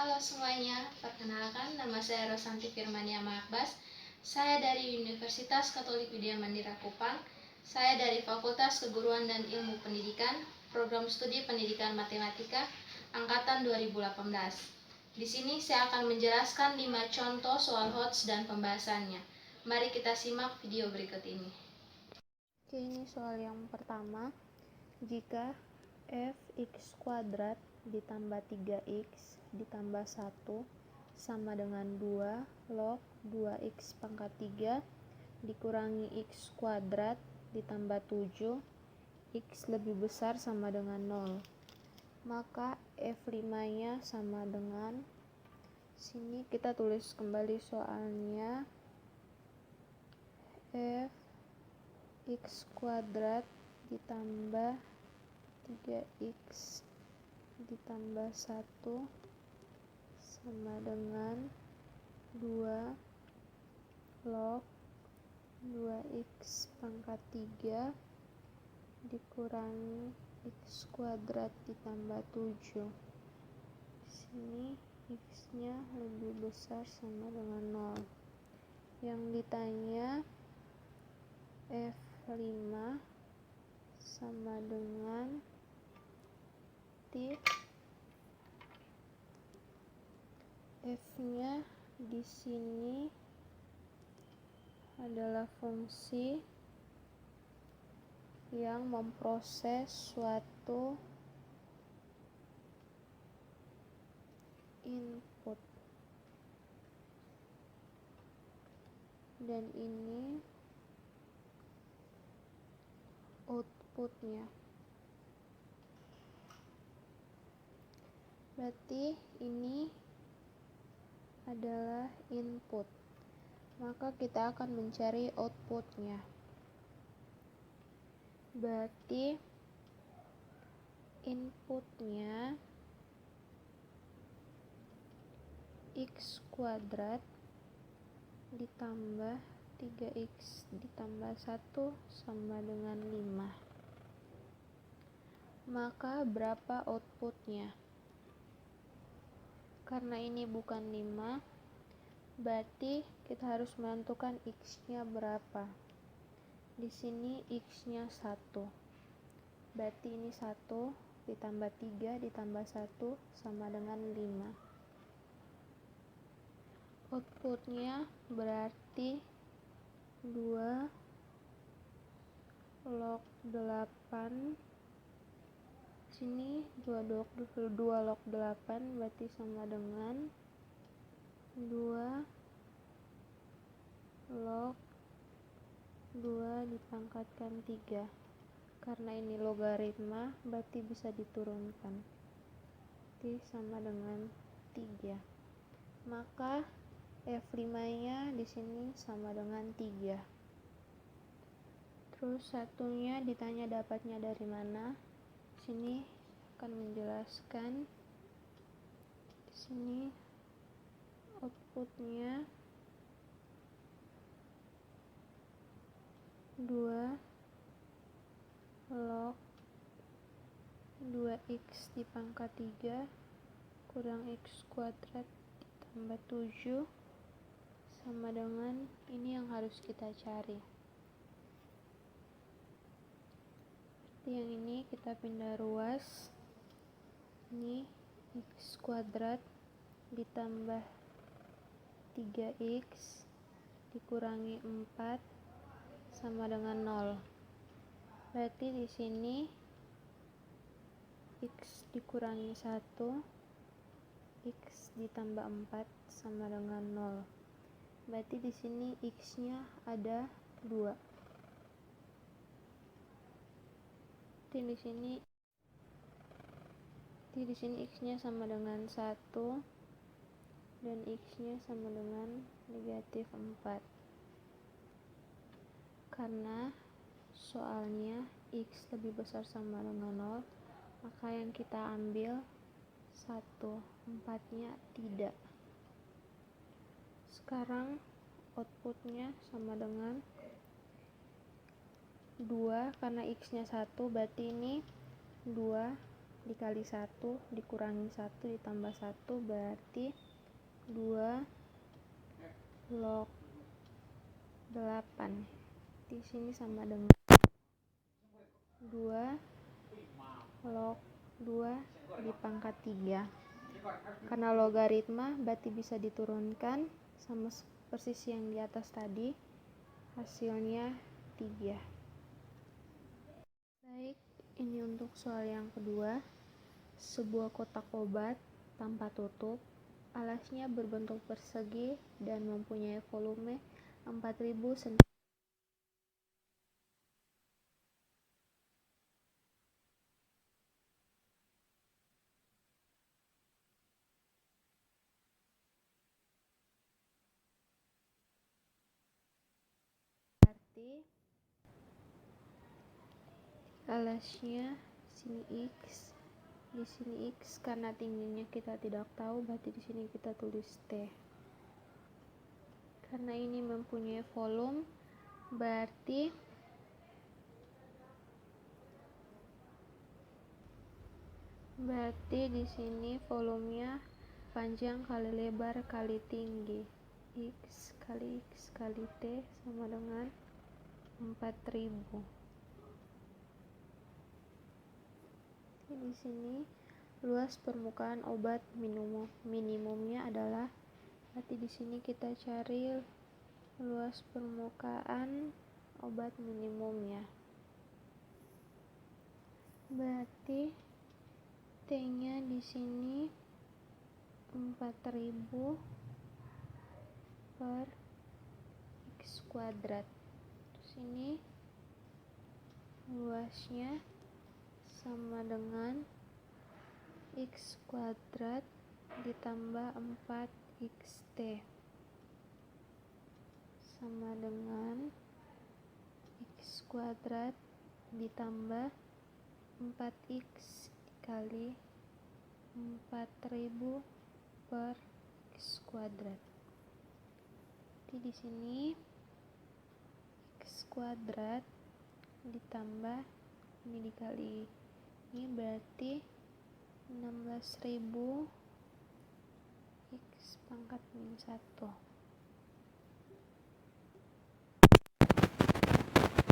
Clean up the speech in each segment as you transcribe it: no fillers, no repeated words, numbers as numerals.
Halo semuanya, perkenalkan nama saya Rosanti Firmania Makbas. Saya dari Universitas Katolik Widya Mandira Kupang. Saya dari Fakultas Keguruan dan Ilmu Pendidikan, Program Studi Pendidikan Matematika, Angkatan 2018. Di sini saya akan menjelaskan 5 contoh soal HOTS dan pembahasannya. Mari kita simak video berikut ini. Oke, ini soal yang pertama. Jika fx kuadrat ditambah 3x ditambah 1 sama dengan 2 log 2x pangkat 3 dikurangi x kuadrat ditambah 7, x lebih besar sama dengan 0, maka f5-nya sama dengan, sini kita tulis kembali soalnya, f x kuadrat ditambah 3x ditambah 1 sama dengan 2 log 2x pangkat 3 dikurangi x kuadrat ditambah 7. Sini x-nya lebih besar sama dengan 0. Yang ditanya f5 sama dengan f-nya di sini adalah fungsi yang memproses suatu input, dan ini outputnya. Berarti ini adalah input, maka kita akan mencari outputnya. Berarti inputnya x kuadrat ditambah 3x ditambah 1 sama dengan 5. Maka berapa outputnya? Karena ini bukan 5, berarti kita harus menentukan x-nya berapa. Di sini x-nya 1. Berarti ini 1 ditambah 3 ditambah 1 sama dengan 5. Outputnya berarti 2 log 8. Sini 2 log 8 berarti sama dengan 2 log 2 dipangkatkan 3. Karena ini logaritma berarti bisa diturunkan, berarti sama dengan 3. Maka f5-nya di sini sama dengan 3. Terus satunya ditanya dapatnya dari mana. Sini akan menjelaskan. Di sini outputnya 2 log 2x dipangkat 3 kurang x kuadrat ditambah 7 sama dengan, ini yang harus kita cari. Yang ini kita pindah ruas. Ini x kuadrat ditambah 3x dikurangi 4 sama dengan 0. Berarti di sini x dikurangi 1, x ditambah 4 sama dengan 0. Berarti di sini x-nya ada 2. Di sini x-nya sama dengan 1 dan x-nya sama dengan negatif 4. Karena soalnya x lebih besar sama dengan 0, maka yang kita ambil 1, 4-nya tidak. Sekarang outputnya sama dengan 2, karena x-nya 1, berarti ini 2 dikali 1 dikurangi 1 ditambah 1 berarti 2 log 8. Di sini sama dengan 2 log 2 dipangkat 3. Karena logaritma berarti bisa diturunkan sama persis yang di atas tadi, hasilnya 3. Baik, ini untuk soal yang kedua. Sebuah kotak obat tanpa tutup, alasnya berbentuk persegi dan mempunyai volume 4000 cm. Berarti alasnya sini X, di sini X, karena tingginya kita tidak tahu berarti di sini kita tulis T. Karena ini mempunyai volume berarti di sini volumenya panjang kali lebar kali tinggi, X kali T sama dengan 4000. Di sini luas permukaan obat minimumnya adalah, berarti di sini kita cari luas permukaan obat minimumnya. Berarti T-nya di sini 4000 per X kuadrat. Terus ini luasnya sama dengan X kuadrat ditambah 4XT sama dengan X kuadrat ditambah 4X dikali 4000 per X kuadrat. Jadi di sini X kuadrat ditambah ini dikali ini berarti 16.000 X pangkat min 1.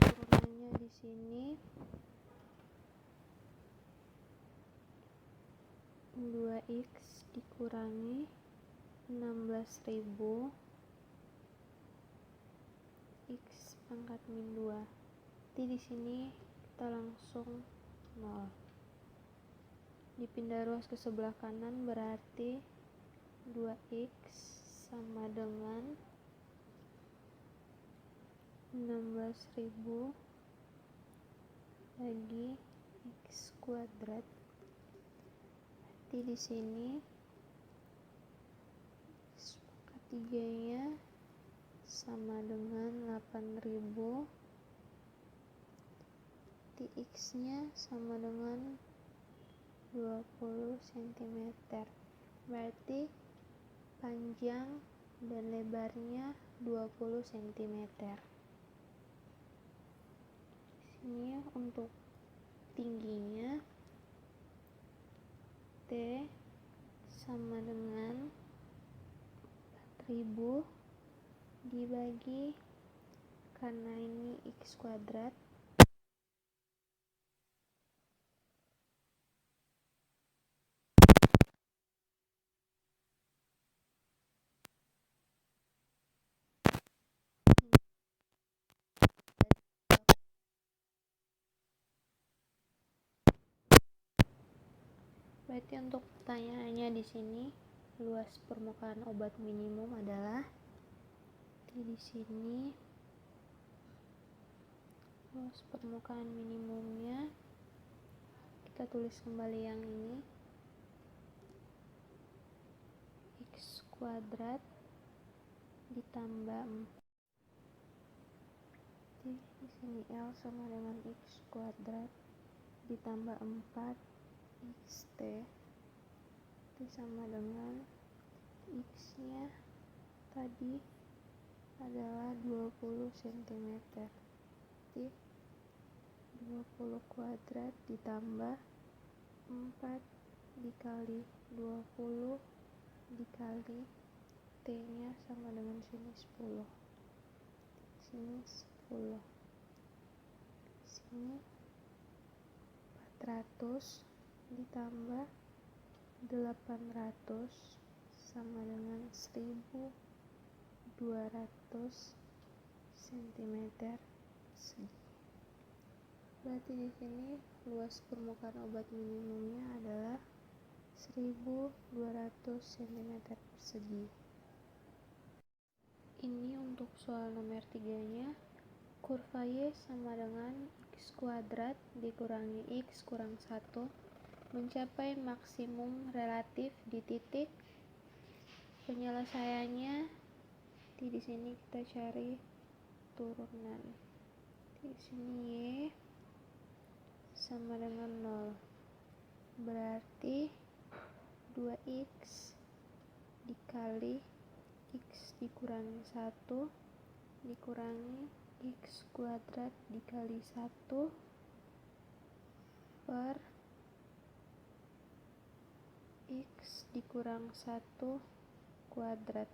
Turunannya di sini 2X dikurangi 16.000 X pangkat min 2. Jadi di sini kita langsung 0. Dipindah ruas ke sebelah kanan berarti 2X sama dengan 16.000 bagi X kuadrat. Berarti di sini sepakat 3-nya sama dengan 8.000. X-nya sama dengan 20 cm. Berarti panjang dan lebarnya 20 cm. Ini untuk tingginya T sama dengan 4000 dibagi, karena ini X kuadrat, berarti untuk pertanyaannya di sini luas permukaan obat minimum adalah di sini luas permukaan minimumnya kita tulis kembali yang ini X kuadrat ditambah 4. Di sini L sama dengan X kuadrat ditambah 4 XT itu sama dengan X-nya tadi adalah 20 cm. Jadi 20 kuadrat ditambah 4 dikali 20 dikali T nya sama dengan sini 10, sini 10, sini 400 ditambah 800 sama dengan 1200 cm persegi. Berarti di sini luas permukaan obat minimumnya adalah 1200 cm persegi. Ini untuk soal nomor 3-nya. Kurva Y sama dengan X kuadrat dikurangi X kurang 1 mencapai maksimum relatif di titik. Penyelesaiannya di sini kita cari turunan. Di sini Y sama dengan 0. Berarti 2X dikali X dikurangi 1 dikurangi X kuadrat dikali 1 per X dikurang 1 kuadrat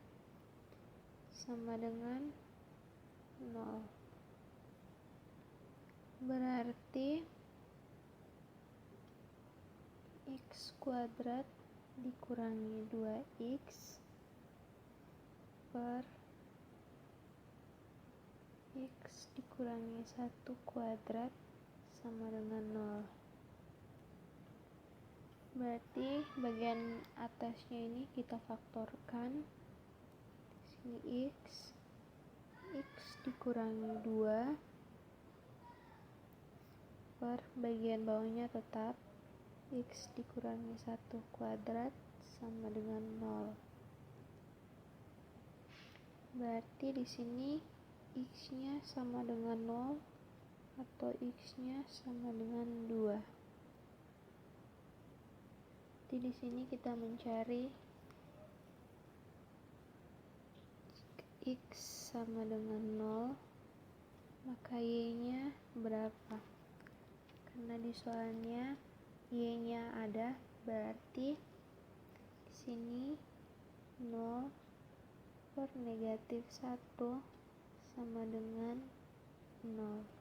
sama dengan 0. Berarti X kuadrat dikurangi 2X per X dikurangi 1 kuadrat sama dengan 0. Berarti bagian atasnya ini kita faktorkan. Sini X dikurangi 2 per bagian bawahnya tetap X dikurangi 1 kuadrat sama dengan 0. Berarti di sini X-nya sama dengan 0 atau X-nya sama dengan 2. Jadi di sini kita mencari X sama dengan 0, maka Y-nya berapa? Karena di soalnya Y-nya ada, berarti di sini 0 per negatif 1 sama dengan 0.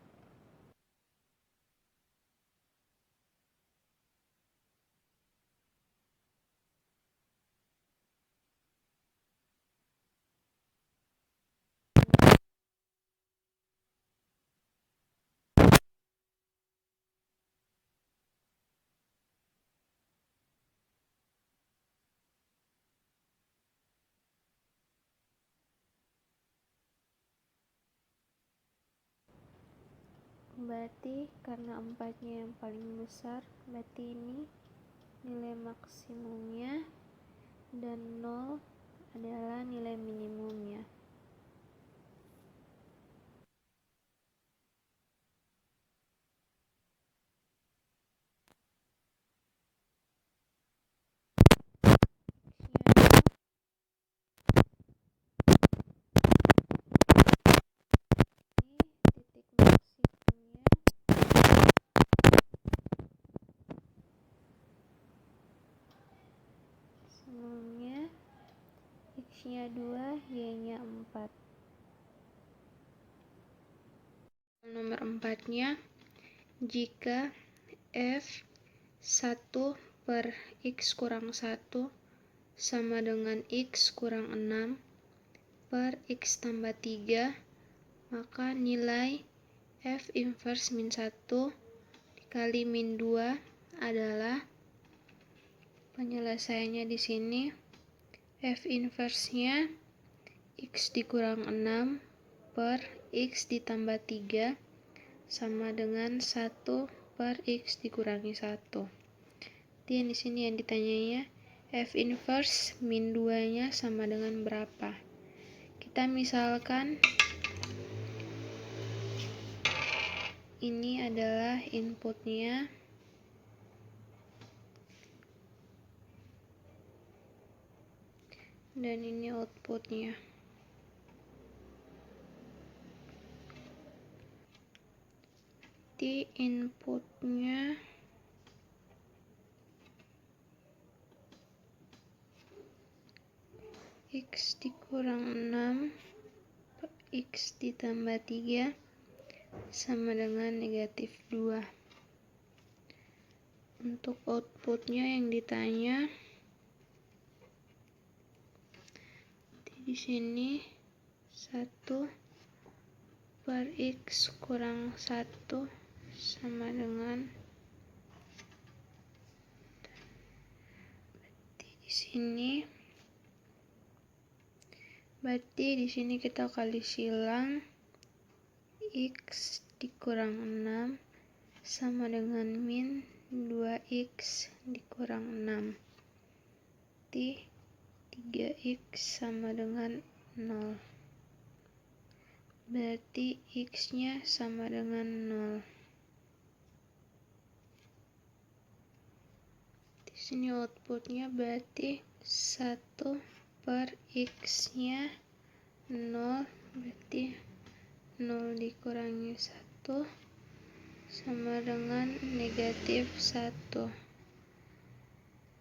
Berarti karena 4-nya yang paling besar, berarti ini nilai maksimumnya dan 0 adalah nilai minimumnya. Titik maksimumnya X-nya 2, Y-nya 4. Nomor 4-nya, jika F 1 per X kurang 1 sama dengan X kurang 6 per X tambah 3, maka nilai F inverse min 1 dikali min 2 adalah, penyelesaiannya di sini F inverse-nya X dikurang 6 per X ditambah 3 sama dengan 1 per X dikurangi 1. Jadi di sini yang ditanyanya F inverse min 2-nya sama dengan berapa? Kita misalkan ini adalah inputnya, dan ini outputnya. Di inputnya X dikurang 6 X ditambah 3 sama dengan negatif 2. Untuk outputnya yang ditanya di sini 1 per X kurang 1 sama dengan berarti di sini kita kali silang X dikurang 6 sama dengan min 2X dikurang 6. Berarti 3X sama dengan 0. Berarti X-nya sama dengan 0. Di sini outputnya berarti 1 per X-nya 0, berarti 0 dikurangi 1 sama dengan negatif 1.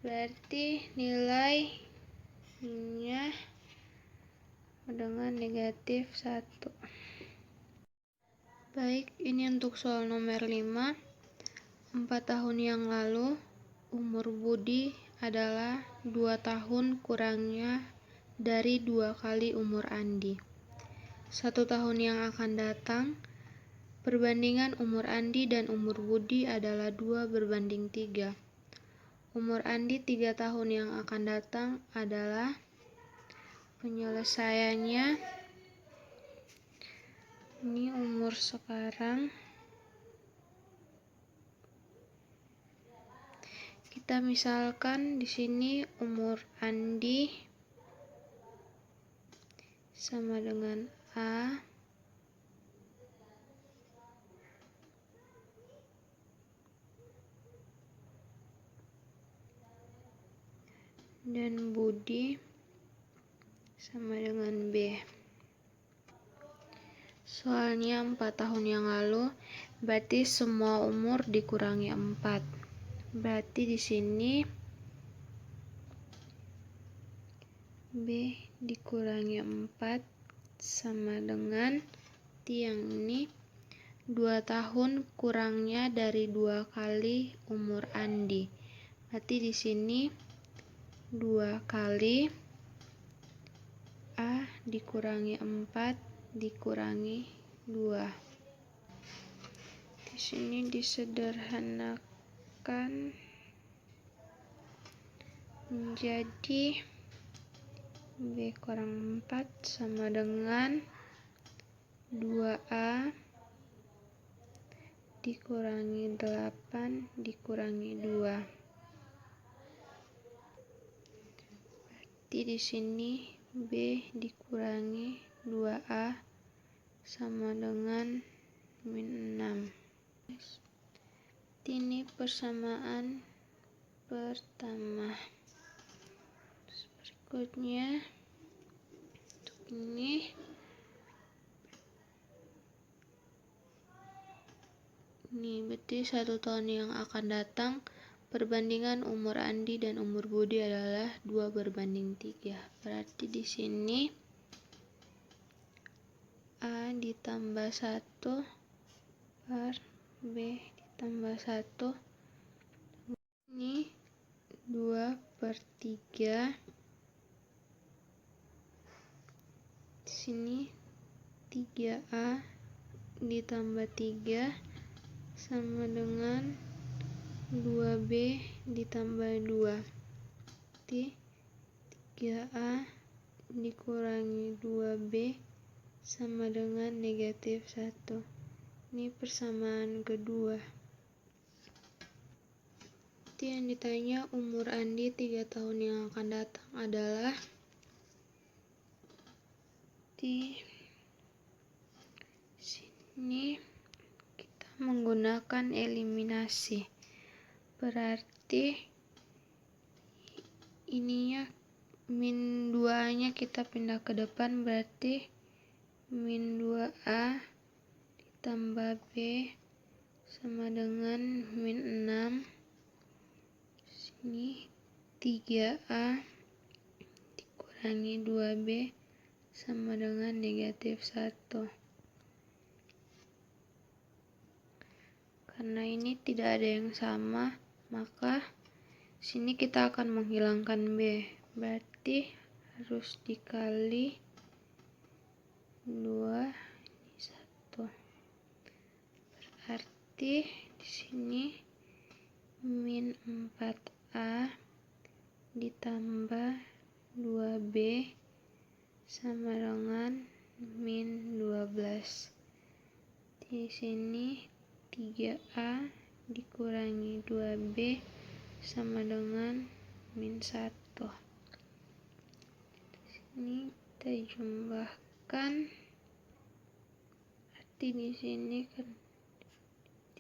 Berarti nilainya dengan negatif 1. Baik, ini untuk soal nomor 5. 4 tahun yang lalu, umur Budi adalah 2 tahun kurangnya dari 2 kali umur Andi. 1 tahun yang akan datang, perbandingan umur Andi dan umur Budi adalah 2 berbanding 3. Umur Andi 3 tahun yang akan datang adalah penyelesaiannya. Ini umur sekarang. Kita misalkan di sini umur Andi sama dengan A dan Budi sama dengan B. Soalnya 4 tahun yang lalu, berarti semua umur dikurangi 4. Berarti di sini B dikurangi 4 sama dengan yang ini 2 tahun kurangnya dari 2 kali umur Andi. Berarti di sini 2 kali A dikurangi 4 dikurangi 2. Di sini disederhanakan menjadi B kurang 4 sama dengan 2A dikurangi 8 dikurangi 2. Berarti di sini B dikurangi 2A sama dengan min 6. Ini persamaan pertama. Berikutnya untuk ini berarti 1 tahun yang akan datang, perbandingan umur Andi dan umur Budi adalah 2 berbanding 3. Berarti di sini A ditambah 1 per B ditambah 1. Ini 2 per 3. Di sini 3A ditambah 3 sama dengan 2B ditambah 2. Berarti 3A dikurangi 2B sama dengan negatif 1. Ini persamaan kedua. Berarti yang ditanya umur Andi 3 tahun yang akan datang adalah di sini kita menggunakan eliminasi. Berarti ininya min 2 nya kita pindah ke depan, berarti min 2A ditambah B sama dengan min 6. Sini 3A dikurangi 2B sama dengan negatif 1. Karena ini tidak ada yang sama, maka sini kita akan menghilangkan B. Berarti harus dikali 2 ini 1. Berarti di sini min 4A ditambah 2B sama dengan min 12. Di sini 3A dikurangi 2B sama dengan min 1. Di sini kita jumlahkan, berarti di sini kan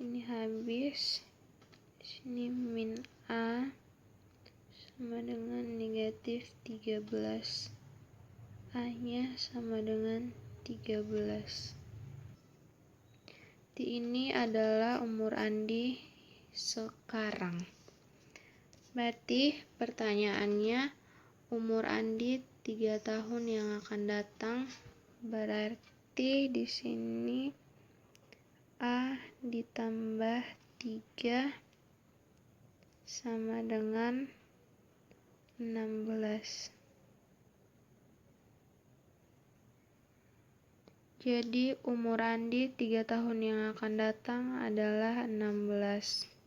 ini habis. Di sini min A sama dengan negatif 13. A-nya sama dengan 13. Ini adalah umur Andi sekarang. Berarti pertanyaannya, umur Andi 3 tahun yang akan datang. Berarti di sini A ditambah 3 sama dengan 16. Jadi umur Andi 3 tahun yang akan datang adalah 16.